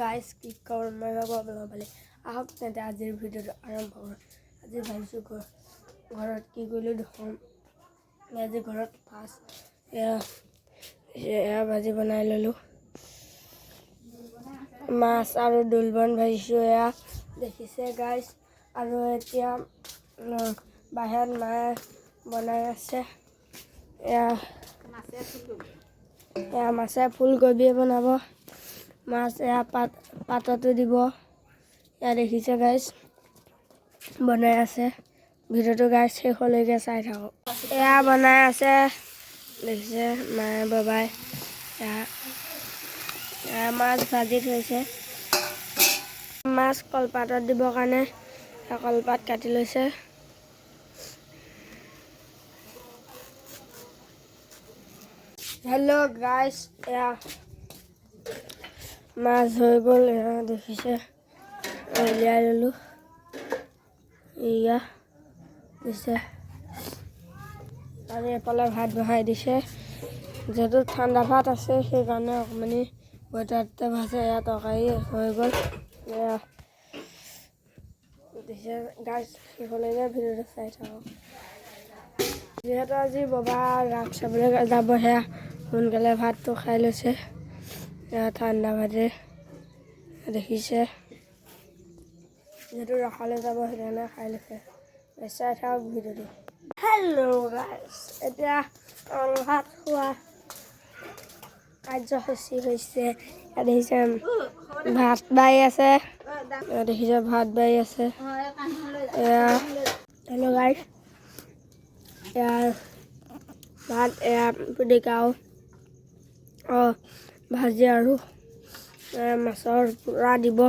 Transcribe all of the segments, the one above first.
Guys কি খবৰ মই ভালে আহক তেন্তে আজিৰ ভিডিঅ'টো আৰম্ভ কৰোঁ। আজি ভাবিছোঁ ঘৰত কি কৰিলোঁ দেখোন। আজি ঘৰত ফাৰ্ষ্ট এয়া ভাজি বনাই ল'লোঁ, মাছ আৰু দোলবন ভাজিছোঁ, এয়া দেখিছে গাইজ। আৰু এতিয়া বাহিৰত মায়ে বনাই আছে, এয়া মাছে ফুলকবিয়ে বনাব, মাছ এয়া পাততো দিব। এয়া দেখিছে গাইজ বনাই আছে। ভিডিঅ'টো গাইজ শেষলৈকে চাই থাকক। এয়া বনাই আছে দেখিছে মায়ে বাবাই। এয়া মাছ ভাজি থৈছে, মাছ কলপাতত দিবৰ কাৰণে কলপাত কাটি লৈছে। হেল্ল' গাইজ, এয়া মাছ হৈ গ'ল, এয়া দেখিছে উলিয়াই ল'লোঁ। এয়া দিছে আৰু এফালে ভাত বহাই দিছে। যিহেতু ঠাণ্ডা ভাত আছে সেইকাৰণে অকণমানি পঁইতাতে ভাজে। এয়া তৰকাৰী হৈ গ'ল, এয়া দিছে গাইজ শেষলৈকে ভিডিঅ'টো চাই থাকক। যিহেতু আজি বাবা ৰাস চাবলৈ যাব, সেয়া সোনকালে ভাতটো খাই লৈছে। এয়া ঠাণ্ডা ভাতে দেখিছে, যিহেতু ৰাসলৈ যাব সেইকাৰণে খাই লৈছে। চাই থাকক ভিডিঅ'টো। হেল্ল' গাইজ, এতিয়া ভাত খোৱা কাৰ্যসূচী হৈছে। ইয়াত দেখিছে ভাত বাঢ়ি আছে, দেখিছে ভাত বাঢ়ি আছে। এয়া হেল্ল' গাইজ, এয়া ভাত, এয়া পিটিকাও ভাজি আৰু মাছৰ পুৰা দিব।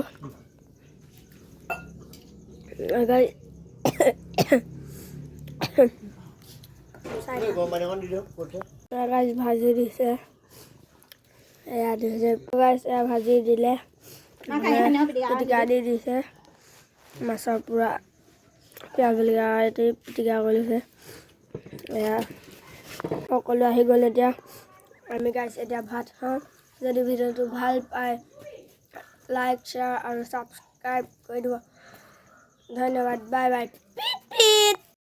ভাজি দিছে, এয়া দিছে এয়া ভাজি দিলে, পিটিকা দি দিছে মাছৰ পুৰা পিঁয়াজ জলকীয়া দি পিটিকা কৰি লৈছে। এয়া সকলো আহি গ'ল, এতিয়া আমি গাইজ এতিয়া ভাত খাওঁ। যদি ভিডিঅ'টো ভাল পায় লাইক, শ্বেয়াৰ আৰু ছাবস্ক্ৰাইব কৰি দিব। ধন্যবাদ, বাই বাই।